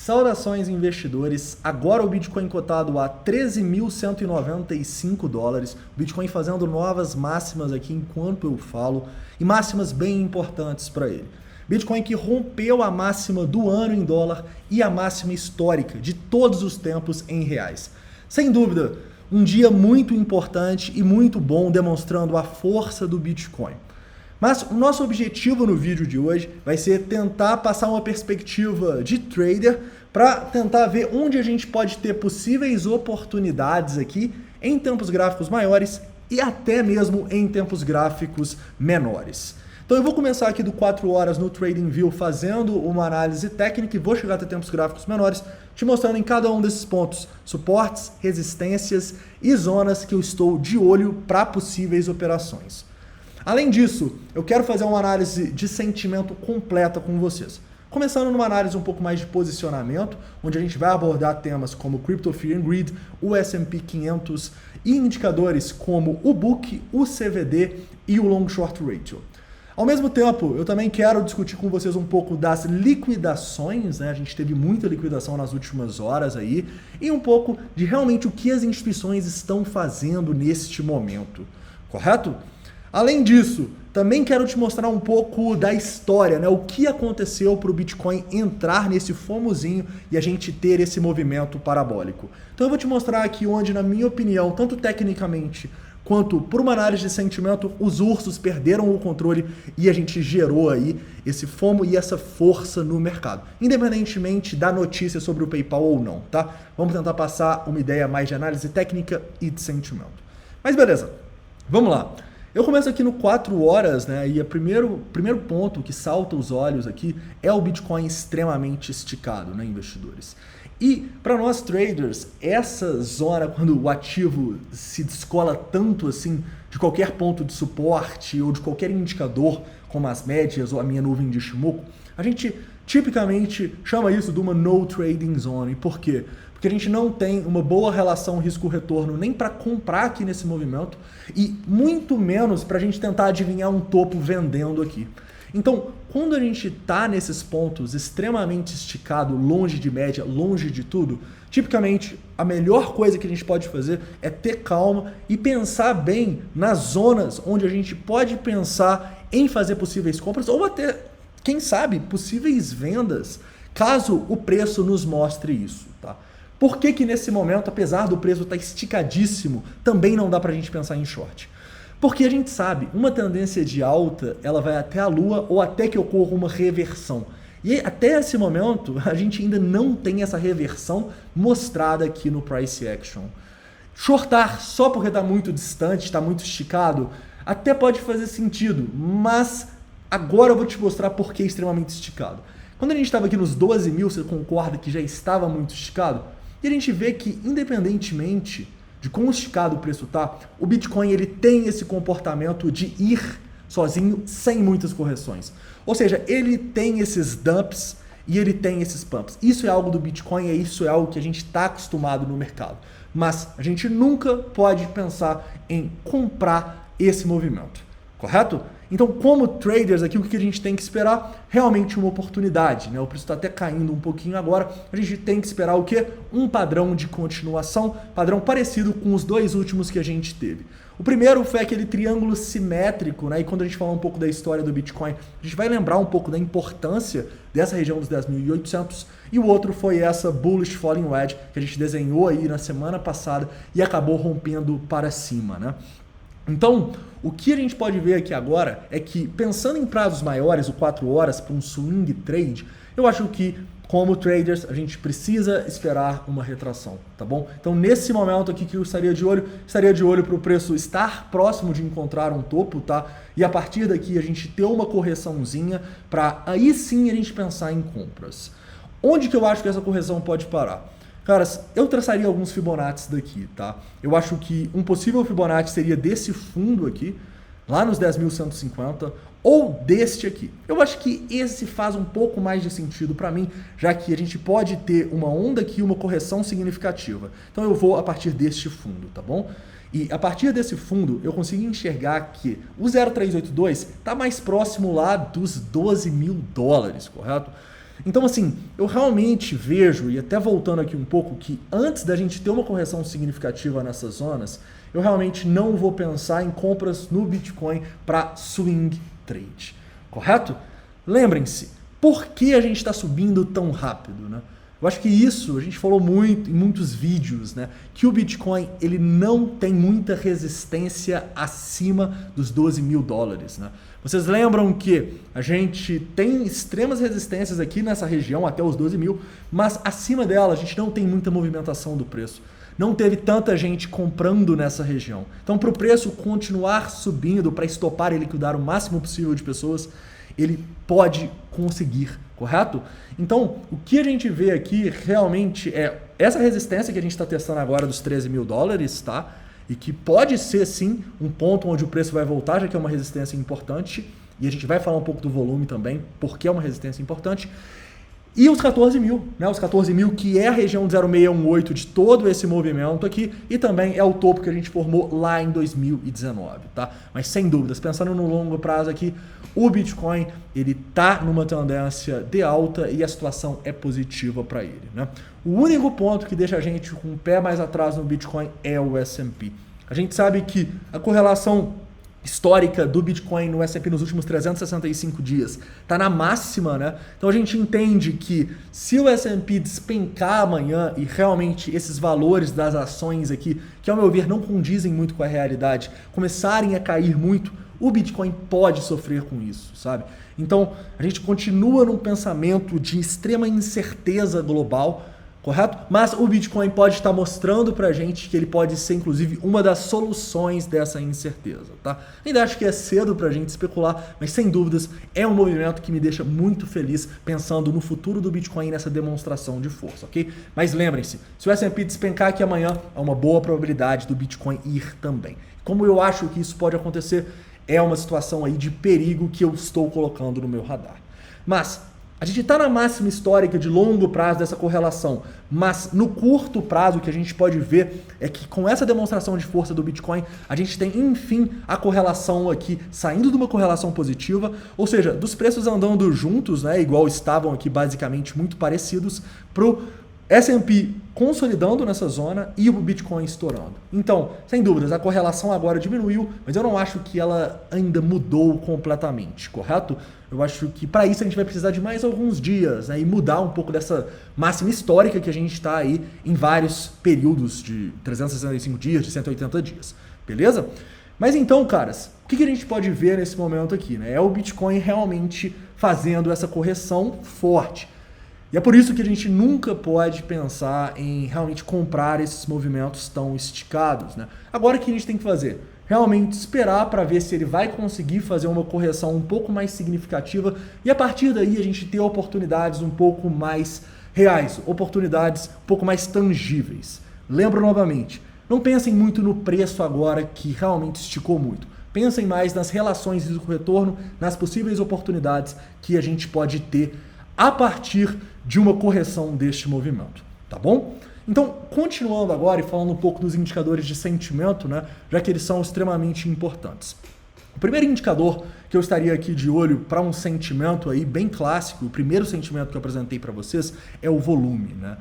Saudações investidores, agora o Bitcoin cotado a 13.195 dólares, o Bitcoin fazendo novas máximas aqui enquanto eu falo, e máximas bem importantes para ele. Bitcoin que rompeu a máxima do ano em dólar e a máxima histórica de todos os tempos em reais. Sem dúvida, um dia muito importante e muito bom demonstrando a força do Bitcoin. Mas o nosso objetivo no vídeo de hoje vai ser tentar passar uma perspectiva de trader para tentar ver onde a gente pode ter possíveis oportunidades aqui em tempos gráficos maiores e até mesmo em tempos gráficos menores. Então eu vou começar aqui do 4 horas no TradingView fazendo uma análise técnica e vou chegar até tempos gráficos menores, te mostrando em cada um desses pontos suportes, resistências e zonas que eu estou de olho para possíveis operações. Além disso, eu quero fazer uma análise de sentimento completa com vocês. Começando numa análise um pouco mais de posicionamento, onde a gente vai abordar temas como Crypto Fear and Greed, o S&P 500 e indicadores como o Book, o CVD e o Long Short Ratio. Ao mesmo tempo, eu também quero discutir com vocês um pouco das liquidações, né? A gente teve muita liquidação nas últimas horas aí, e um pouco de realmente o que as instituições estão fazendo neste momento, correto? Além disso, também quero te mostrar um pouco da história, né? O que aconteceu para o Bitcoin entrar nesse fomozinho e a gente ter esse movimento parabólico. Então eu vou te mostrar aqui onde, na minha opinião, tanto tecnicamente quanto por uma análise de sentimento, os ursos perderam o controle e a gente gerou aí esse FOMO e essa força no mercado, independentemente da notícia sobre o PayPal ou não, tá? Vamos tentar passar uma ideia mais de análise técnica e de sentimento. Mas beleza, vamos lá. Eu começo aqui no 4 horas, né? E o primeiro ponto que salta os olhos aqui é o Bitcoin extremamente esticado, né, investidores? E para nós traders, essa zona, quando o ativo se descola tanto assim de qualquer ponto de suporte ou de qualquer indicador, como as médias ou a minha nuvem de Ishimoku, a gente tipicamente chama isso de uma no trading zone. Por quê? Porque a gente não tem uma boa relação risco-retorno nem para comprar aqui nesse movimento e muito menos para a gente tentar adivinhar um topo vendendo aqui. Então, quando a gente está nesses pontos extremamente esticado, longe de média, longe de tudo, tipicamente a melhor coisa que a gente pode fazer é ter calma e pensar bem nas zonas onde a gente pode pensar em fazer possíveis compras ou até, quem sabe, possíveis vendas, caso o preço nos mostre isso, tá? Por que nesse momento, apesar do preço estar esticadíssimo, também não dá para a gente pensar em short? Porque a gente sabe, uma tendência de alta, ela vai até a lua ou até que ocorra uma reversão. E até esse momento, a gente ainda não tem essa reversão mostrada aqui no Price Action. Shortar só porque está muito distante, está muito esticado, até pode fazer sentido, mas agora eu vou te mostrar por que é extremamente esticado. Quando a gente estava aqui nos 12 mil, você concorda que já estava muito esticado? E a gente vê que, independentemente de quão esticado o preço está, o Bitcoin ele tem esse comportamento de ir sozinho sem muitas correções. Ou seja, ele tem esses dumps e ele tem esses pumps. Isso é algo do Bitcoin e isso é algo que a gente está acostumado no mercado. Mas a gente nunca pode pensar em comprar esse movimento, correto? Então, como traders aqui, o que a gente tem que esperar? Realmente uma oportunidade, né? O preço está até caindo um pouquinho agora. A gente tem que esperar o quê? Um padrão de continuação, padrão parecido com os dois últimos que a gente teve. O primeiro foi aquele triângulo simétrico, né? E quando a gente falar um pouco da história do Bitcoin, a gente vai lembrar um pouco da importância dessa região dos 10.800. E o outro foi essa bullish falling wedge que a gente desenhou aí na semana passada e acabou rompendo para cima, né? Então, o que a gente pode ver aqui agora é que, pensando em prazos maiores, o 4 horas para um swing trade, eu acho que, como traders, a gente precisa esperar uma retração, tá bom? Então, nesse momento aqui que eu estaria de olho para o preço estar próximo de encontrar um topo, tá? E a partir daqui a gente ter uma correçãozinha para aí sim a gente pensar em compras. Onde que eu acho que essa correção pode parar? Caras, eu traçaria alguns Fibonacci daqui, tá? Eu acho que um possível Fibonacci seria desse fundo aqui, lá nos 10.150, ou deste aqui. Eu acho que esse faz um pouco mais de sentido para mim, já que a gente pode ter uma onda aqui, uma correção significativa. Então eu vou a partir deste fundo, tá bom? E a partir desse fundo, eu consigo enxergar que o 0,382 está mais próximo lá dos 12 mil dólares, correto? Então, assim, eu realmente vejo, e até voltando aqui um pouco, que antes da gente ter uma correção significativa nessas zonas, eu realmente não vou pensar em compras no Bitcoin para swing trade, correto? Lembrem-se, por que a gente está subindo tão rápido, né? Eu acho que isso a gente falou muito em muitos vídeos, né? Que o Bitcoin ele não tem muita resistência acima dos 12 mil dólares, né? Vocês lembram que a gente tem extremas resistências aqui nessa região, até os 12 mil, mas acima dela a gente não tem muita movimentação do preço. Não teve tanta gente comprando nessa região. Então, para o preço continuar subindo, para estopar e liquidar o máximo possível de pessoas, ele pode conseguir, correto? Então, o que a gente vê aqui realmente é essa resistência que a gente está testando agora dos 13 mil dólares, tá? E que pode ser, sim, um ponto onde o preço vai voltar, já que é uma resistência importante. E a gente vai falar um pouco do volume também, porque é uma resistência importante. E os 14 mil, né? Os 14 mil que é a região 0,618 de todo esse movimento aqui e também é o topo que a gente formou lá em 2019, tá? Mas sem dúvidas, pensando no longo prazo aqui, o Bitcoin ele tá numa tendência de alta e a situação é positiva para ele, né? O único ponto que deixa a gente com o pé mais atrás no Bitcoin é o S&P. A gente sabe que a correlação histórica do Bitcoin no S&P nos últimos 365 dias está na máxima, né? Então a gente entende que se o S&P despencar amanhã e realmente esses valores das ações aqui, que ao meu ver não condizem muito com a realidade, começarem a cair muito, o Bitcoin pode sofrer com isso, sabe? Então a gente continua num pensamento de extrema incerteza global, correto? Mas o Bitcoin pode estar mostrando pra gente que ele pode ser, inclusive, uma das soluções dessa incerteza, tá? Ainda acho que é cedo pra gente especular, mas sem dúvidas é um movimento que me deixa muito feliz pensando no futuro do Bitcoin nessa demonstração de força, ok? Mas lembrem-se, se o S&P despencar aqui amanhã, há uma boa probabilidade do Bitcoin ir também. Como eu acho que isso pode acontecer, é uma situação aí de perigo que eu estou colocando no meu radar. Mas a gente está na máxima histórica de longo prazo dessa correlação, mas no curto prazo o que a gente pode ver é que com essa demonstração de força do Bitcoin, a gente tem, enfim, a correlação aqui saindo de uma correlação positiva, ou seja, dos preços andando juntos, né, igual estavam aqui basicamente muito parecidos, para o S&P consolidando nessa zona e o Bitcoin estourando. Então, sem dúvidas, a correlação agora diminuiu, mas eu não acho que ela ainda mudou completamente, correto? Eu acho que para isso a gente vai precisar de mais alguns dias, né, e mudar um pouco dessa máxima histórica que a gente está aí em vários períodos de 365 dias, de 180 dias, beleza? Mas então, caras, o que a gente pode ver nesse momento aqui, né? É o Bitcoin realmente fazendo essa correção forte. E é por isso que a gente nunca pode pensar em realmente comprar esses movimentos tão esticados, né? Agora o que a gente tem que fazer? Realmente esperar para ver se ele vai conseguir fazer uma correção um pouco mais significativa e a partir daí a gente ter oportunidades um pouco mais reais, oportunidades um pouco mais tangíveis. Lembro novamente, não pensem muito no preço agora que realmente esticou muito. Pensem mais nas relações de risco-retorno, nas possíveis oportunidades que a gente pode ter a partir de uma correção deste movimento, tá bom? Então, continuando agora e falando um pouco dos indicadores de sentimento, né, já que eles são extremamente importantes. O primeiro indicador que eu estaria aqui de olho para um sentimento aí bem clássico, o primeiro sentimento que eu apresentei para vocês é o volume, né?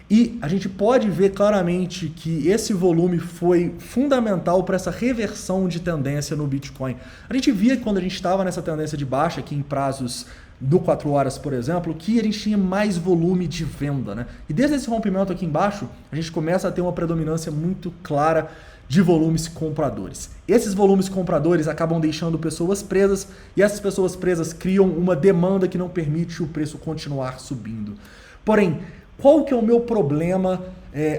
E a gente pode ver claramente que esse volume foi fundamental para essa reversão de tendência no Bitcoin. A gente via que quando a gente estava nessa tendência de baixa aqui em prazos do 4 horas, por exemplo, que a gente tinha mais volume de venda, né? E desde esse rompimento aqui embaixo, a gente começa a ter uma predominância muito clara de volumes compradores. Esses volumes compradores acabam deixando pessoas presas e essas pessoas presas criam uma demanda que não permite o preço continuar subindo. Porém, qual que é o meu problema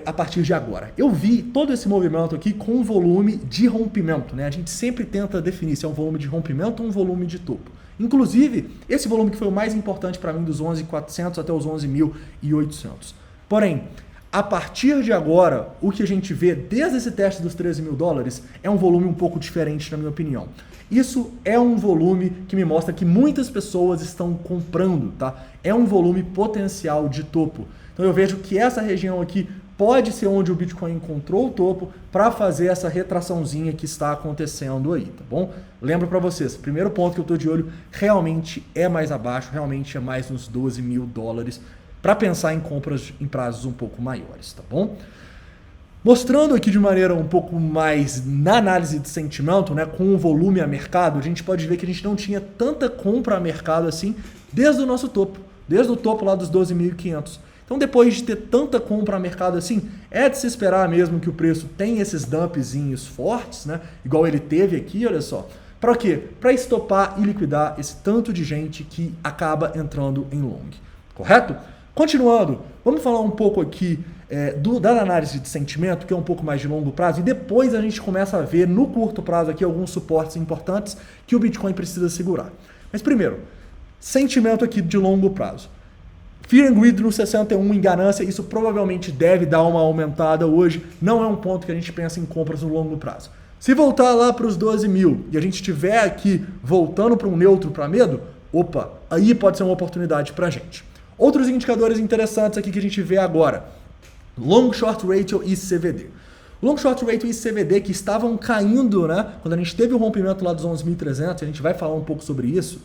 a partir de agora? Eu vi todo esse movimento aqui com volume de rompimento, né? A gente sempre tenta definir se é um volume de rompimento ou um volume de topo. Inclusive, esse volume que foi o mais importante para mim dos 11.400 até os 11.800. Porém, a partir de agora, o que a gente vê desde esse teste dos 13 mil dólares é um volume um pouco diferente, na minha opinião. Isso é um volume que me mostra que muitas pessoas estão comprando, tá? É um volume potencial de topo. Então eu vejo que essa região aqui pode ser onde o Bitcoin encontrou o topo para fazer essa retraçãozinha que está acontecendo aí, tá bom? Lembro para vocês, primeiro ponto que eu estou de olho realmente é mais abaixo, realmente é mais nos 12 mil dólares para pensar em compras em prazos um pouco maiores, tá bom? Mostrando aqui de maneira um pouco mais na análise de sentimento, né, com o volume a mercado, a gente pode ver que a gente não tinha tanta compra a mercado assim desde o nosso topo, desde o topo lá dos 12.500. Então, depois de ter tanta compra a mercado assim, é de se esperar mesmo que o preço tenha esses dumpzinhos fortes, né? Igual ele teve aqui, olha só. Para quê? Para estopar e liquidar esse tanto de gente que acaba entrando em long. Correto? Continuando, vamos falar um pouco aqui da análise de sentimento, que é um pouco mais de longo prazo, e depois a gente começa a ver no curto prazo aqui alguns suportes importantes que o Bitcoin precisa segurar. Mas primeiro, sentimento aqui de longo prazo. Fear and Greed no 61 em ganância, isso provavelmente deve dar uma aumentada hoje, não é um ponto que a gente pensa em compras no longo prazo. Se voltar lá para os 12 mil e a gente estiver aqui voltando para um neutro para medo, opa, aí pode ser uma oportunidade para a gente. Outros indicadores interessantes aqui que a gente vê agora, Long Short Ratio e CVD. O Long Short Ratio e CVD que estavam caindo, né, quando a gente teve o rompimento lá dos 11.300, a gente vai falar um pouco sobre isso,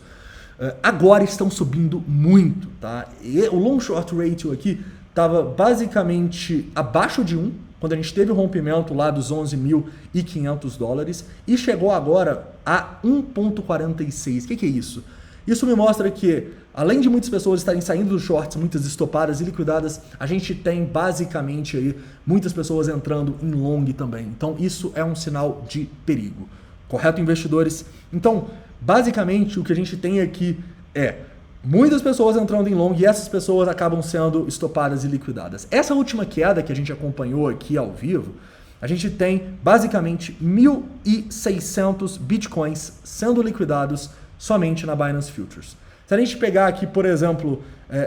agora estão subindo muito, tá? E o Long Short Ratio aqui estava basicamente abaixo de 1, quando a gente teve o rompimento lá dos 11.500 dólares, e chegou agora a 1,46. O que é isso? Isso me mostra que, além de muitas pessoas estarem saindo dos shorts, muitas estopadas e liquidadas, a gente tem basicamente aí muitas pessoas entrando em long também. Então isso é um sinal de perigo. Correto, investidores? Então, basicamente, o que a gente tem aqui é muitas pessoas entrando em long e essas pessoas acabam sendo estopadas e liquidadas. Essa última queda que a gente acompanhou aqui ao vivo, a gente tem basicamente 1.600 bitcoins sendo liquidados somente na Binance Futures. Se a gente pegar aqui, por exemplo,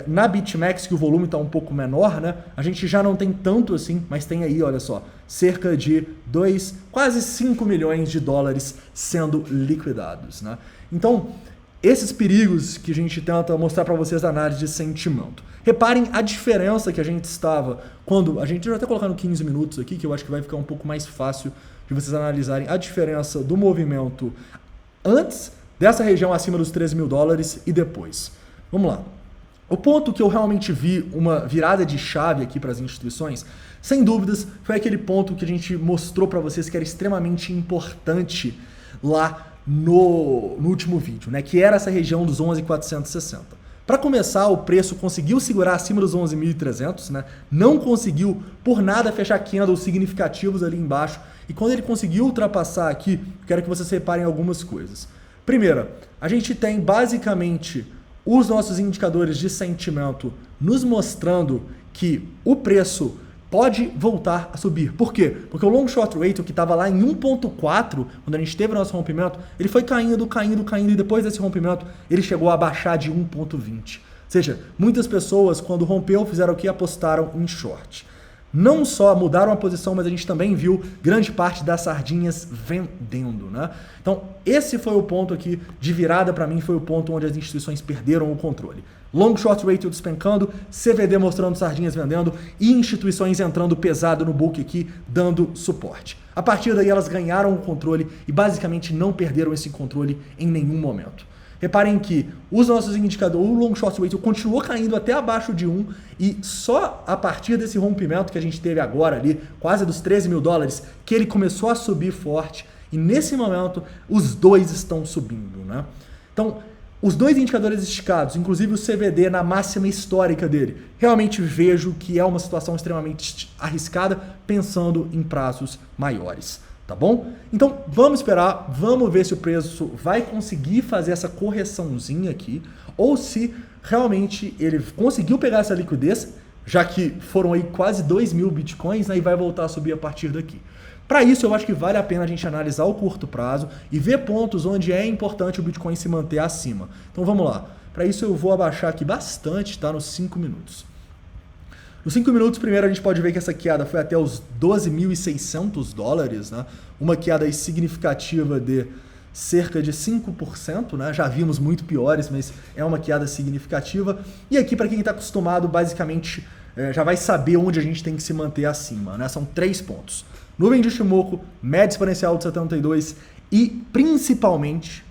na BitMEX, que o volume está um pouco menor, né? A gente já não tem tanto assim, mas tem aí, olha só, cerca de quase 5 milhões de dólares sendo liquidados, né? Então, esses perigos que a gente tenta mostrar para vocês da análise de sentimento. Reparem a diferença que a gente estava quando... A gente já está colocando 15 minutos aqui, que eu acho que vai ficar um pouco mais fácil de vocês analisarem a diferença do movimento antes dessa região acima dos 13 mil dólares e depois. Vamos lá. O ponto que eu realmente vi uma virada de chave aqui para as instituições, sem dúvidas, foi aquele ponto que a gente mostrou para vocês que era extremamente importante lá no último vídeo, né? Que era essa região dos 11.460. Para começar, o preço conseguiu segurar acima dos 11.300, né? Não conseguiu por nada fechar candles significativos ali embaixo. E quando ele conseguiu ultrapassar aqui, quero que vocês reparem algumas coisas. Primeiro, a gente tem basicamente os nossos indicadores de sentimento nos mostrando que o preço pode voltar a subir. Por quê? Porque o Long Short Ratio, que estava lá em 1.4, quando a gente teve o nosso rompimento, ele foi caindo, e depois desse rompimento, ele chegou a baixar de 1.20. Ou seja, muitas pessoas, quando rompeu, fizeram o que? Apostaram em short. Não só mudaram a posição, mas a gente também viu grande parte das sardinhas vendendo, né? Então, esse foi o ponto aqui de virada para mim, foi o ponto onde as instituições perderam o controle. Long Short Ratio despencando, CVD mostrando sardinhas vendendo e instituições entrando pesado no book aqui, dando suporte. A partir daí elas ganharam o controle e basicamente não perderam esse controle em nenhum momento. Reparem que os nossos indicadores, o Long Short Ratio continuou caindo até abaixo de 1 e só a partir desse rompimento que a gente teve agora ali, quase dos 13 mil dólares, que ele começou a subir forte e nesse momento os dois estão subindo, né? Então, os dois indicadores esticados, inclusive o CVD na máxima histórica dele, realmente vejo que é uma situação extremamente arriscada pensando em prazos maiores. Tá bom? Então vamos esperar, vamos ver se o preço vai conseguir fazer essa correçãozinha aqui ou se realmente ele conseguiu pegar essa liquidez, já que foram aí quase 2 mil bitcoins, né, e vai voltar a subir a partir daqui. Para isso eu acho que vale a pena a gente analisar o curto prazo e ver pontos onde é importante o Bitcoin se manter acima. Então vamos lá. Para isso eu vou abaixar aqui bastante, tá? Nos 5 minutos. Nos 5 minutos, primeiro a gente pode ver que essa queda foi até os 12.600 dólares, né? Uma queda aí significativa de cerca de 5%, né? Já vimos muito piores, mas é uma queda significativa. E aqui, para quem está acostumado basicamente já vai saber onde a gente tem que se manter acima, né? São 3 pontos. Nuvem de Ichimoku, média exponencial de 72 e principalmente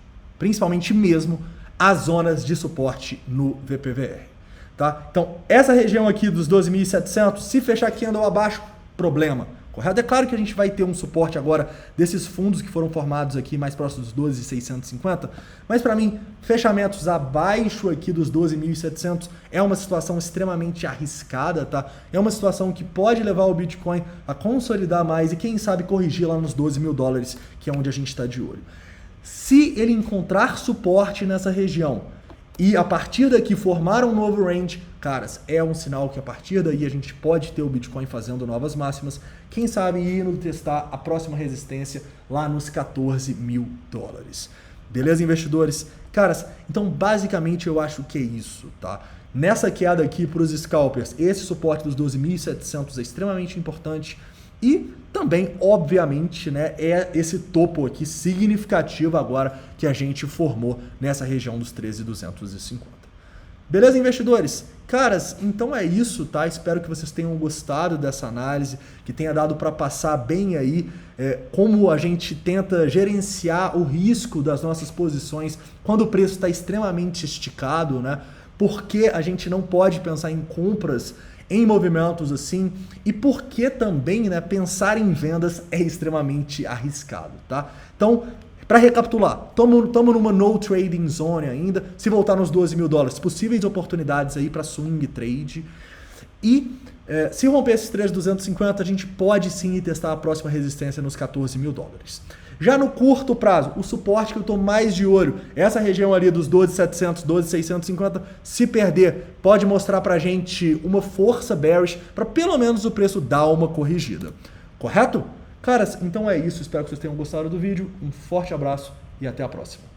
mesmo, as zonas de suporte no VPVR. Tá? Então, essa região aqui dos 12.700, se fechar candle abaixo, problema. Correto? É claro que a gente vai ter um suporte agora desses fundos que foram formados aqui mais próximos dos 12.650, mas para mim, fechamentos abaixo aqui dos 12.700 é uma situação extremamente arriscada, tá? É uma situação que pode levar o Bitcoin a consolidar mais e quem sabe corrigir lá nos 12 mil dólares, que é onde a gente está de olho. Se ele encontrar suporte nessa região e a partir daqui formar um novo range, caras, é um sinal que a partir daí a gente pode ter o Bitcoin fazendo novas máximas, quem sabe indo testar a próxima resistência lá nos 14 mil dólares. Beleza, investidores? Caras, então basicamente eu acho que é isso, tá? Nessa queda aqui para os scalpers, esse suporte dos 12.700 é extremamente importante e também, obviamente, né, é esse topo aqui significativo agora que a gente formou nessa região dos 13.250. Beleza, investidores? Caras, então é isso, tá? Espero que vocês tenham gostado dessa análise, que tenha dado para passar bem aí como a gente tenta gerenciar o risco das nossas posições quando o preço está extremamente esticado, né? Porque a gente não pode pensar em compras em movimentos assim, e porque também, né, pensar em vendas é extremamente arriscado, tá? Então, para recapitular, estamos numa no trading zone ainda, se voltar nos 12 mil dólares, possíveis oportunidades aí para swing trade, e se romper esses 13.250, a gente pode sim testar a próxima resistência nos 14 mil dólares. Já no curto prazo, o suporte que eu estou mais de olho, essa região ali dos 12.700, 12.650, se perder, pode mostrar para a gente uma força bearish para pelo menos o preço dar uma corrigida. Correto? Caras, então é isso. Espero que vocês tenham gostado do vídeo. Um forte abraço e até a próxima.